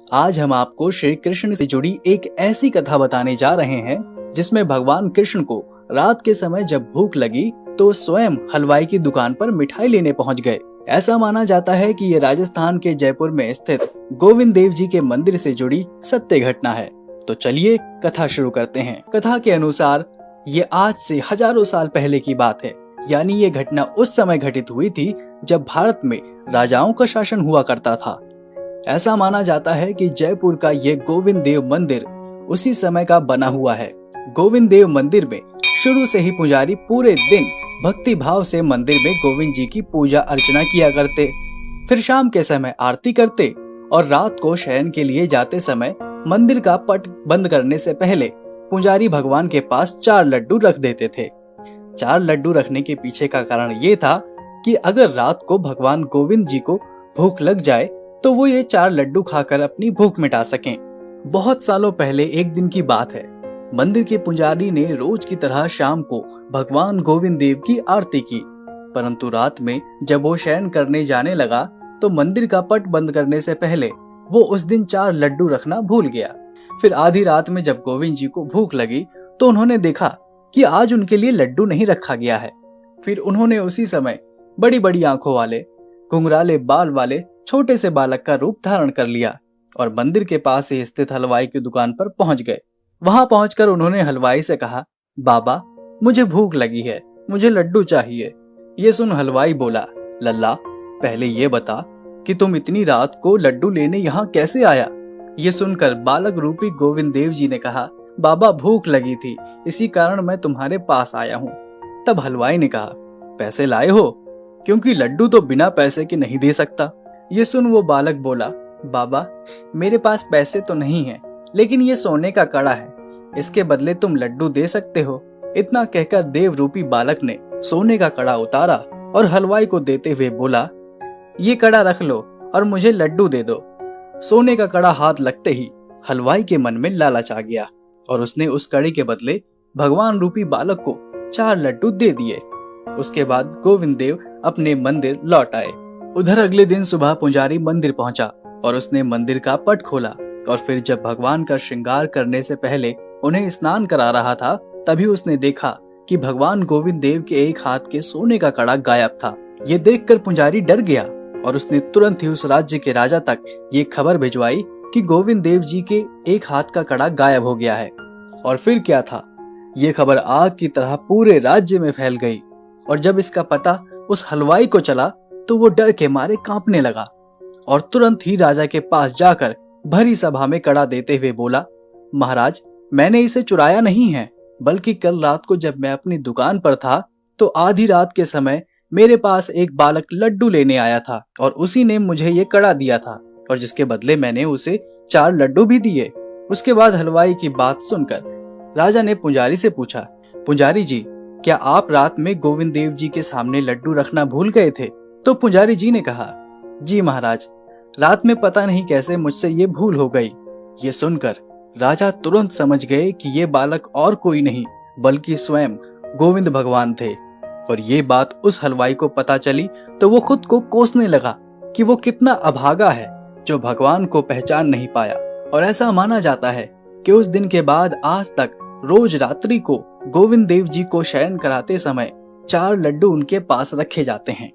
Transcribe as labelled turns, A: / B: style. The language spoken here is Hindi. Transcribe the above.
A: आज हम आपको श्री कृष्ण से जुड़ी एक ऐसी कथा बताने जा रहे हैं जिसमें भगवान कृष्ण को रात के समय जब भूख लगी तो स्वयं हलवाई की दुकान पर मिठाई लेने पहुंच गए। ऐसा माना जाता है कि ये राजस्थान के जयपुर में स्थित गोविंद देव जी के मंदिर से जुड़ी सत्य घटना है। तो चलिए कथा शुरू करते हैं। कथा के अनुसार ये आज से हजारों साल पहले की बात है, यानी ये घटना उस समय घटित हुई थी जब भारत में राजाओं का शासन हुआ करता था। ऐसा माना जाता है कि जयपुर का ये गोविंद देव मंदिर उसी समय का बना हुआ है। गोविंद देव मंदिर में शुरू से ही पुजारी पूरे दिन भक्ति भाव से मंदिर में गोविंद जी की पूजा अर्चना किया करते, फिर शाम के समय आरती करते और रात को शयन के लिए जाते समय मंदिर का पट बंद करने से पहले पुजारी भगवान के पास 4 लड्डू रख देते थे। 4 लड्डू रखने के पीछे का कारण ये था कि अगर रात को भगवान गोविंद जी को भूख लग जाए तो वो ये 4 लड्डू खाकर अपनी भूख मिटा सकें। बहुत सालों पहले एक दिन की बात है। मंदिर के पुजारी ने रोज की तरह शाम को भगवान गोविंद देव की आरती की, परंतु रात में जब वो शयन करने जाने लगा तो मंदिर का पट बंद करने से पहले वो उस दिन 4 लड्डू रखना भूल गया। फिर आधी रात में जब गोविंद जी को भूख लगी तो उन्होंने देखा कि आज उनके लिए लड्डू नहीं रखा गया है। फिर उन्होंने उसी समय बड़ी बड़ी आंखों वाले, घुंघराले बाल वाले छोटे से बालक का रूप धारण कर लिया और मंदिर के पास ही स्थित हलवाई की दुकान पर पहुंच गए। वहां पहुंचकर उन्होंने हलवाई से कहा, बाबा मुझे भूख लगी है, मुझे लड्डू चाहिए। ये सुन हलवाई बोला, लल्ला पहले ये बता कि तुम इतनी रात को लड्डू लेने यहाँ कैसे आया। ये सुनकर बालक रूपी गोविंद देव जी ने कहा, बाबा भूख लगी थी, इसी कारण मैं तुम्हारे पास आया हूँ। तब हलवाई ने कहा, पैसे लाए हो? क्योंकि लड्डू तो बिना पैसे के नहीं दे सकता। ये सुन वो बालक बोला, बाबा मेरे पास पैसे तो नहीं है, लेकिन ये सोने का कड़ा है, इसके बदले तुम लड्डू दे सकते हो। इतना कहकर देव रूपी बालक ने सोने का कड़ा उतारा और हलवाई को देते हुए बोला, ये कड़ा रख लो और मुझे लड्डू दे दो। सोने का कड़ा हाथ लगते ही हलवाई के मन में लालच आ गया और उसने उस कड़े के बदले भगवान रूपी बालक को 4 लड्डू दे दिए। उसके बाद गोविंद देव अपने मंदिर लौट आए। उधर अगले दिन सुबह पुजारी मंदिर पहुंचा और उसने मंदिर का पट खोला और फिर जब भगवान का श्रृंगार करने से पहले उन्हें स्नान करा रहा था तभी उसने देखा कि भगवान गोविंद देव के एक हाथ के सोने का कड़ा गायब था। ये देखकर पुजारी डर गया और उसने तुरंत ही उस राज्य के राजा तक ये खबर भिजवाई कि गोविंद देव जी के एक हाथ का कड़ा गायब हो गया है। और फिर क्या था, ये खबर आग की तरह पूरे राज्य में फैल गई और जब इसका पता उस हलवाई को चला तो वो डर के मारे कांपने लगा और तुरंत ही राजा के पास जाकर भरी सभा में कड़ा देते हुए बोला, महाराज मैंने इसे चुराया नहीं है, बल्कि कल रात को जब मैं अपनी दुकान पर था तो आधी रात के समय मेरे पास एक बालक लड्डू लेने आया था और उसी ने मुझे ये कड़ा दिया था और जिसके बदले मैंने उसे 4 लड्डू भी दिए। उसके बाद हलवाई की बात सुनकर राजा ने पुजारी से पूछा, पुजारी जी क्या आप रात में गोविंद देव जी के सामने लड्डू रखना भूल गए थे? तो पुजारी जी ने कहा, जी महाराज रात में पता नहीं कैसे मुझसे ये भूल हो गई। ये सुनकर राजा तुरंत समझ गए कि ये बालक और कोई नहीं बल्कि स्वयं गोविंद भगवान थे। और ये बात उस हलवाई को पता चली तो वो खुद को कोसने लगा कि वो कितना अभागा है जो भगवान को पहचान नहीं पाया। और ऐसा माना जाता है कि उस दिन के बाद आज तक रोज रात्रि को गोविंद देव जी को शयन कराते समय 4 लड्डू उनके पास रखे जाते हैं।